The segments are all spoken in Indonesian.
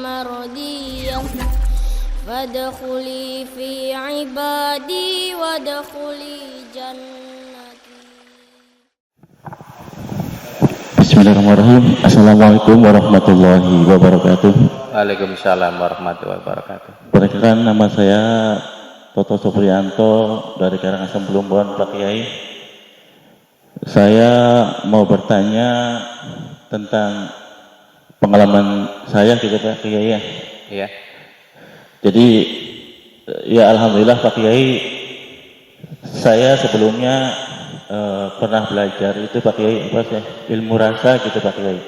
مردية فادخلي في عبادي وادخلي جنتي. Bismillahirrahmanirrahim. Assalamualaikum warahmatullahi wabarakatuh. Waalaikumsalam warahmatullahi wabarakatuh. Perkenalkan, nama saya Toto Supriyanto dari Karangasem Plumbon, Pak Kiai. Saya mau bertanya tentang pengalaman saya gitu Pak Kiai ya. Iya. Jadi ya alhamdulillah Pak Kiai, saya sebelumnya pernah belajar itu Pak Kiai apa sih? Ilmu rasa gitu Pak Kiai.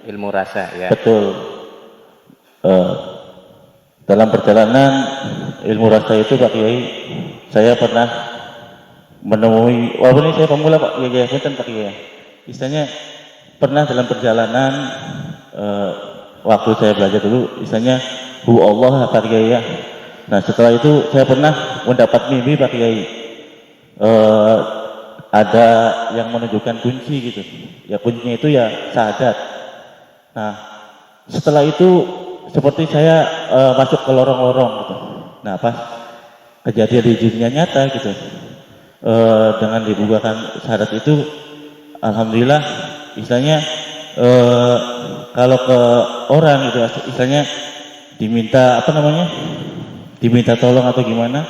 Ilmu rasa ya. Betul. Dalam perjalanan ilmu rasa itu Pak Kiai, saya pernah menemui, walaupun ini saya pemula Pak Kiai, Pak Kiai. Istilahnya pernah dalam perjalanan waktu saya belajar dulu, istilahnya Hu Allah Pak Kiai ya. Nah setelah itu saya pernah mendapat mimpi Pak Kiai, ada yang menunjukkan kunci gitu. Ya kuncinya itu ya syahadat. Nah setelah itu seperti saya masuk ke lorong-lorong gitu. Nah pas kejadian di dunia nyata gitu, dengan dibukakan syahadat itu, alhamdulillah, istilahnya kalau ke orang gitu, istilahnya diminta apa namanya, diminta tolong atau gimana,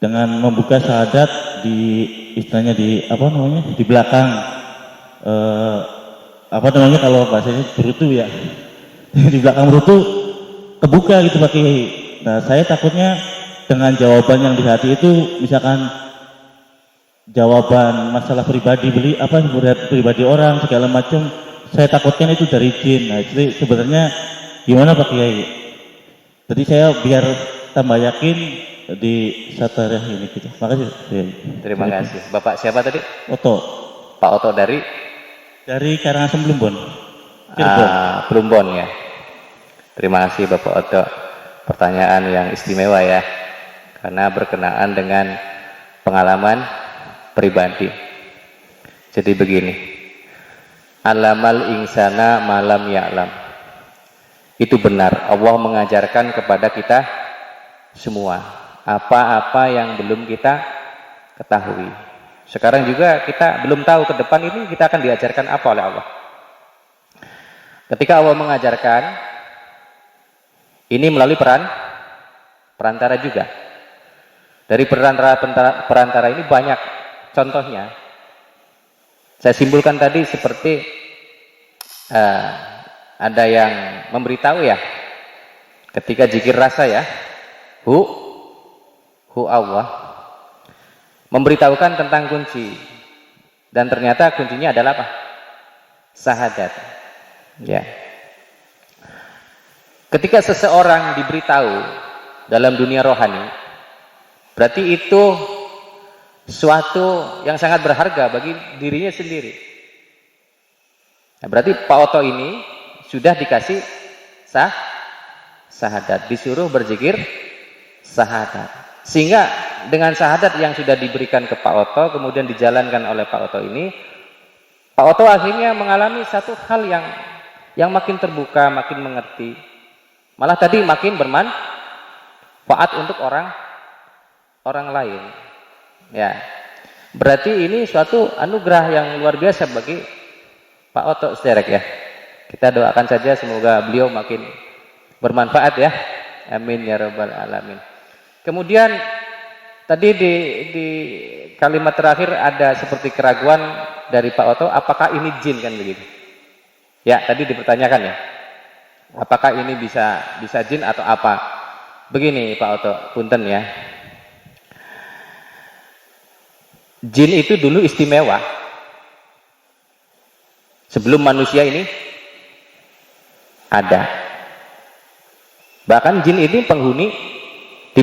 dengan membuka syahadat di istilahnya di apa namanya, di belakang apa namanya kalau bahasanya berutu ya. Di belakang berutu kebuka gitu Pak Kiai. Nah saya takutnya dengan jawaban yang di hati itu, misalkan jawaban masalah pribadi pribadi orang segala macam, saya takutkan itu dari jin. Nah jadi sebenarnya gimana Pak Kiai? Jadi saya biar tambah yakin di satarah ini gitu. Makasih. Terima kasih. Bapak siapa tadi? Oto. Pak Oto dari Karangasem Plumbon. Plumbon ya. Terima kasih Bapak Oto. Pertanyaan yang istimewa ya, karena berkenaan dengan pengalaman pribadi. Jadi begini, alamal insana malam ya'lam. Itu benar, Allah mengajarkan kepada kita semua apa-apa yang belum kita ketahui. Sekarang juga kita belum tahu ke depan ini kita akan diajarkan apa oleh Allah. Ketika Allah mengajarkan ini melalui perantara juga. Dari perantara ini banyak contohnya. Saya simpulkan tadi seperti ada yang memberitahu ya, ketika zikir rasa ya, Hu Allah, memberitahukan tentang kunci, dan ternyata kuncinya adalah apa? Syahadat. Ya. Ketika seseorang diberitahu dalam dunia rohani, berarti itu suatu yang sangat berharga bagi dirinya sendiri. Nah, berarti Pak Oto ini sudah dikasih syahadat, disuruh berzikir syahadat. Sehingga dengan syahadat yang sudah diberikan ke Pak Oto, kemudian dijalankan oleh Pak Oto ini, Pak Oto akhirnya mengalami satu hal yang makin terbuka, makin mengerti. Malah tadi makin bermanfaat untuk orang lain. Ya, berarti ini suatu anugerah yang luar biasa bagi Pak Oto Sederek ya. Kita doakan saja semoga beliau makin bermanfaat ya. Amin ya rabbal alamin. Kemudian tadi di kalimat terakhir ada seperti keraguan dari Pak Oto, apakah ini jin kan begitu? Ya, tadi dipertanyakan ya. Apakah ini bisa jin atau apa? Begini Pak Oto, punten ya. Jin itu dulu istimewa. Sebelum manusia ini ada. Bahkan jin ini penghuni di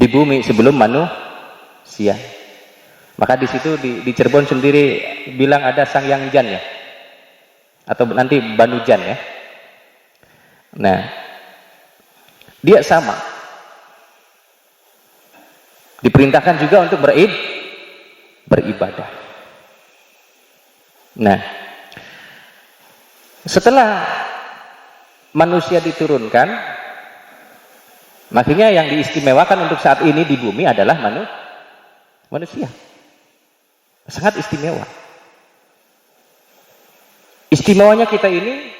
bumi sebelum manusia. Maka di situ di Cirebon sendiri bilang ada Sang Yang Jan ya. Atau nanti Banujan ya. Nah, dia sama. Diperintahkan juga untuk beribadah. Nah, setelah manusia diturunkan, makanya yang diistimewakan untuk saat ini di bumi adalah manusia. Sangat istimewa. Istimewanya kita ini,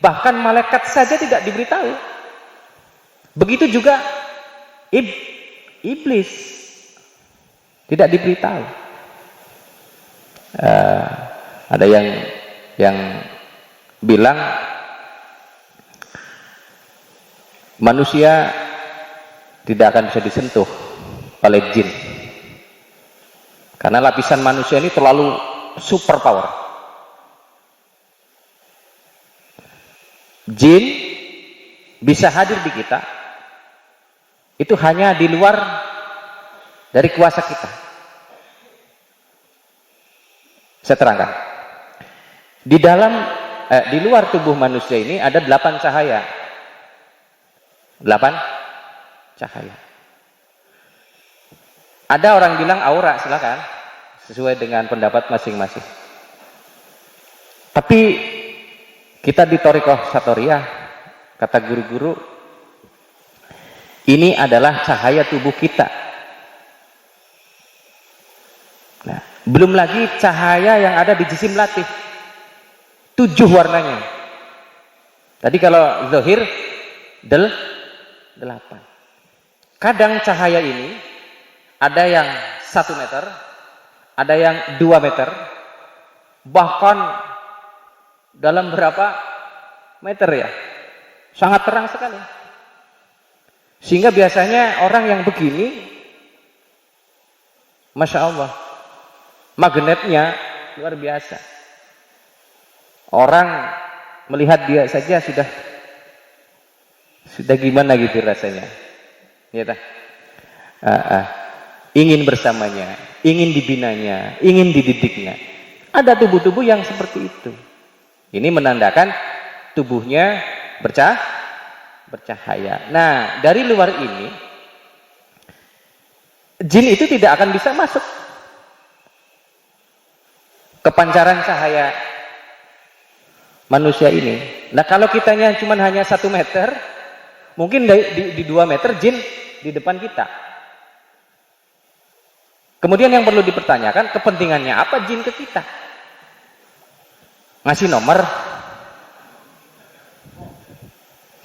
bahkan malaikat saja tidak diberitahu. Begitu juga iblis tidak diberitahu. Ada yang bilang manusia tidak akan bisa disentuh oleh jin karena lapisan manusia ini terlalu super power. Jin bisa hadir di kita itu hanya di luar dari kuasa kita. Saya terangkan. Di luar tubuh manusia ini ada 8 cahaya. 8 cahaya. Ada orang bilang aura, silakan. Sesuai dengan pendapat masing-masing. Tapi kita di Thariqah Satoriyah, kata guru-guru, ini adalah cahaya tubuh kita. Nah, belum lagi cahaya yang ada di jisim latif. 7 warnanya. Tadi kalau zahir 8. Kadang cahaya ini ada yang 1 meter, ada yang 2 meter, bahkan dalam berapa meter ya, sangat terang sekali. Sehingga biasanya orang yang begini, Masya Allah, magnetnya luar biasa. Orang melihat dia saja sudah gimana gitu rasanya, ya tak? Ingin bersamanya, ingin dibinanya, ingin dididiknya. Ada tubuh-tubuh yang seperti itu. Ini menandakan tubuhnya bercahaya. Nah, dari luar ini, jin itu tidak akan bisa masuk ke pancaran cahaya manusia ini. Nah, kalau kitanya cuma hanya 1 meter, mungkin di 2 meter jin di depan kita. Kemudian yang perlu dipertanyakan, kepentingannya apa jin ke kita? Ngasih nomor?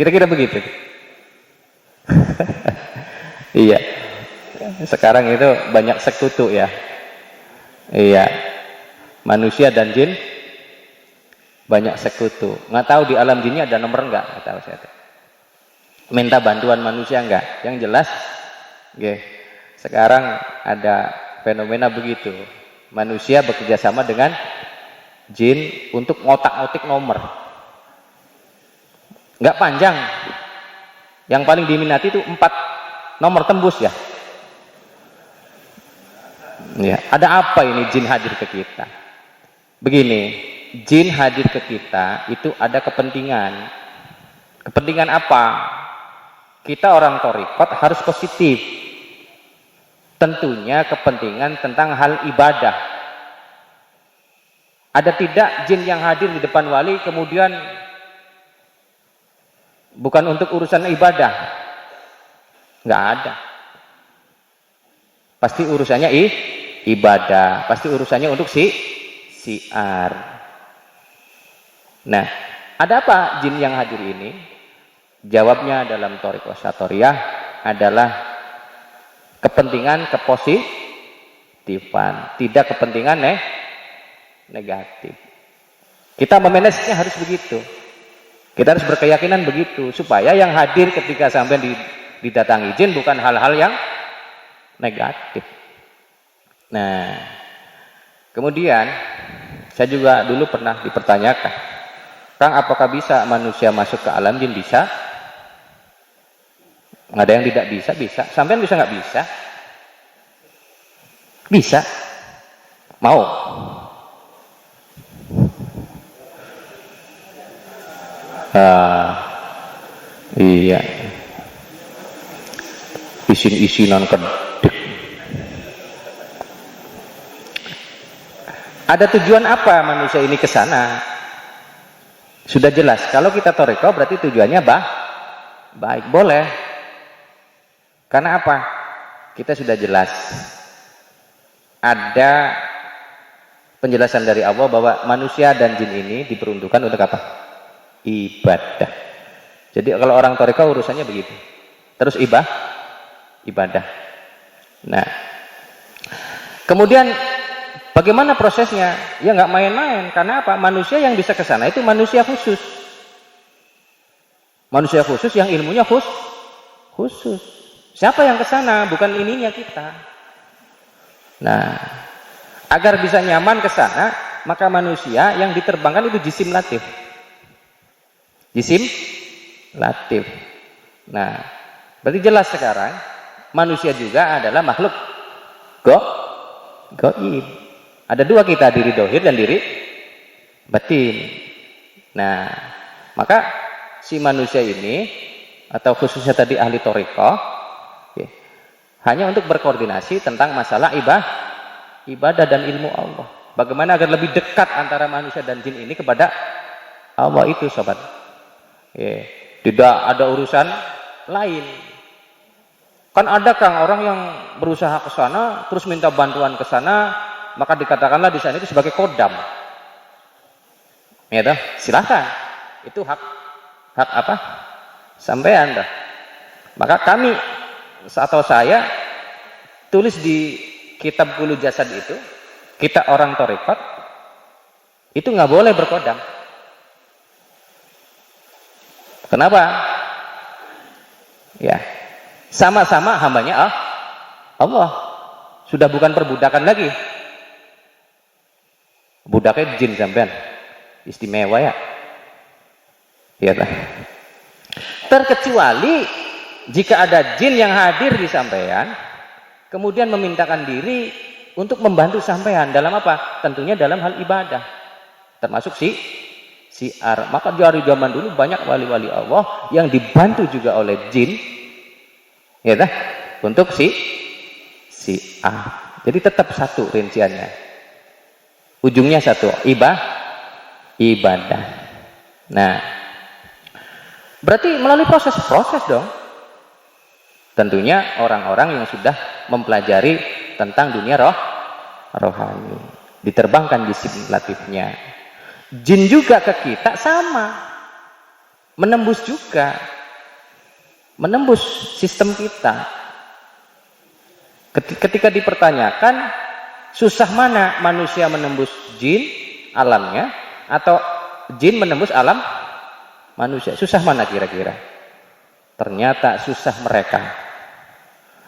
Kira-kira begitu. Iya. Sekarang itu banyak sekutu ya. Iya. Manusia dan jin banyak sekutu. Nggak tahu di alam jinnya ada nomor nggak? Nggak tahu saya. Minta bantuan manusia nggak? Yang jelas, sekarang ada fenomena begitu. Manusia bekerja sama dengan jin untuk ngotak-ngotik nomor. Nggak panjang. Yang paling diminati itu 4 nomor tembus ya. Ya, ada apa ini jin hadir ke kita? Begini, jin hadir ke kita itu ada kepentingan. Kepentingan apa? Kita orang thariqat harus positif. Tentunya kepentingan tentang hal ibadah. Ada tidak jin yang hadir di depan wali kemudian bukan untuk urusan ibadah? Nggak ada. Pasti urusannya ibadah. Pasti urusannya untuk siar. Nah, ada apa jin yang hadir ini? Jawabnya dalam Thariqah Satoriyah adalah kepentingan kepositifan, tidak kepentingan negatif. Kita memanagenya harus begitu. Kita harus berkeyakinan begitu supaya yang hadir ketika sampai didatangi jin bukan hal-hal yang negatif. Nah, kemudian saya juga dulu pernah dipertanyakan, Kang, apakah bisa manusia masuk ke alam jin? Bisa. Ada yang tidak bisa, bisa. Sampean bisa nggak bisa? Bisa. Mau? Iya. Isin-isinan kedek. Ada tujuan apa manusia ini ke sana? Sudah jelas. Kalau kita toriko berarti tujuannya baik. Boleh. Karena apa? Kita sudah jelas. Ada penjelasan dari Allah bahwa manusia dan jin ini diperuntukkan untuk apa? Ibadah. Jadi kalau orang toriko urusannya begitu. Terus ibadah. Nah, kemudian bagaimana prosesnya? Ya nggak main-main. Karena apa? Manusia yang bisa ke sana itu manusia khusus. Manusia khusus yang ilmunya khusus. Siapa yang ke sana? Bukan ininya kita. Nah, agar bisa nyaman ke sana, maka manusia yang diterbangkan itu jisim latif. Jisim latif. Nah, berarti jelas sekarang manusia juga adalah makhluk gaib. Ada dua kita, diri dohir dan diri batin. Nah, maka si manusia ini atau khususnya tadi ahli thariqah hanya untuk berkoordinasi tentang masalah ibadah dan ilmu Allah. Bagaimana agar lebih dekat antara manusia dan jin ini kepada Allah itu, sobat. Tidak ada urusan lain. Kan ada Kang orang yang berusaha ke sana terus minta bantuan ke sana, maka dikatakanlah di sana itu sebagai kodam. Ya toh? Silakan. Itu hak apa? Sampean dah. Maka kami atau saya tulis di kitab Qulu Jasad itu, kita orang thariqat itu nggak boleh berkodam. Kenapa? Ya, sama-sama hambanya Allah. Sudah bukan perbudakan lagi. Budaknya jin sampean. Istimewa ya. Iya. Terkecuali jika ada jin yang hadir di sampean, kemudian memintakan diri untuk membantu sampean dalam apa? Tentunya dalam hal ibadah. Termasuk siar. Maka dari zaman dulu banyak wali-wali Allah yang dibantu juga oleh jin, ya dah, untuk siar. Jadi tetap satu rinciannya. Ujungnya satu, ibadah. Nah, berarti melalui proses dong. Tentunya orang-orang yang sudah mempelajari tentang dunia rohani. Diterbangkan jisim latifnya. Jin juga ke kita sama. Menembus juga. Menembus sistem kita. Ketika dipertanyakan, susah mana manusia menembus jin alamnya atau jin menembus alam manusia? Susah mana kira-kira? Ternyata susah mereka.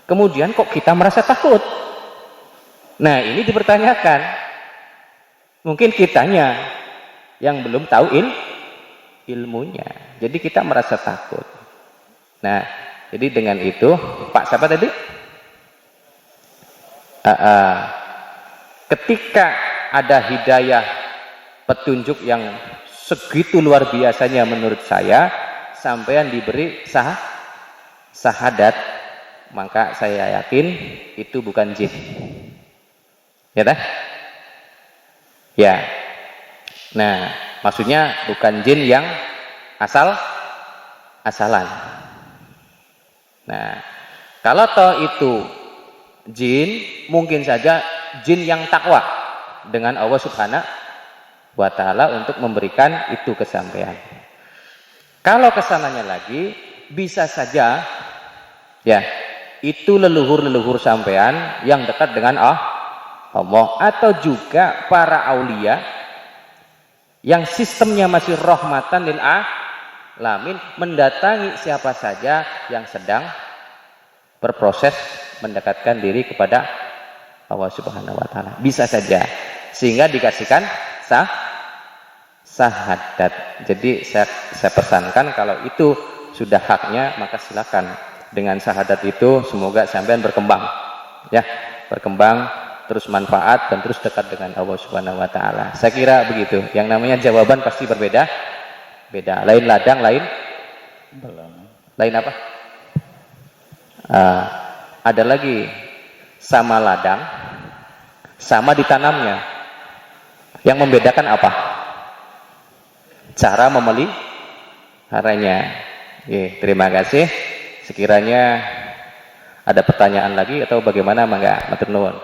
Kemudian kok kita merasa takut? Nah, ini dipertanyakan. Mungkin kitanya yang belum tahu ilmunya. Jadi kita merasa takut. Nah, jadi dengan itu, Pak siapa tadi? Ketika ada hidayah petunjuk yang segitu luar biasanya menurut saya, sampean diberi sahadat, maka saya yakin itu bukan jin. Ya dah? Ya. Nah, maksudnya bukan jin yang asalan. Nah, kalau toh itu jin, mungkin saja jin yang takwa dengan Allah Subhanahu wa Ta'ala untuk memberikan itu kesampaian. Kalau kesananya lagi, bisa saja ya itu leluhur-leluhur sampean yang dekat dengan Allah, atau juga para aulia yang sistemnya masih rahmatan lil alamin, mendatangi siapa saja yang sedang berproses mendekatkan diri kepada Allah Subhanahu wa Ta'ala. Bisa saja, sehingga dikasihkan sahadat. Jadi saya pesankan kalau itu sudah haknya, maka silakan dengan sahadat itu, semoga sampean berkembang, ya, berkembang terus manfaat dan terus dekat dengan Allah Subhanahu wa Ta'ala. Saya kira begitu. Yang namanya jawaban pasti beda. Lain ladang, lain apa? Ada lagi sama ladang, sama ditanamnya. Yang membedakan apa? cara memeliharanya. Terima kasih. Sekiranya ada pertanyaan lagi atau bagaimana, mangga matur nuwun.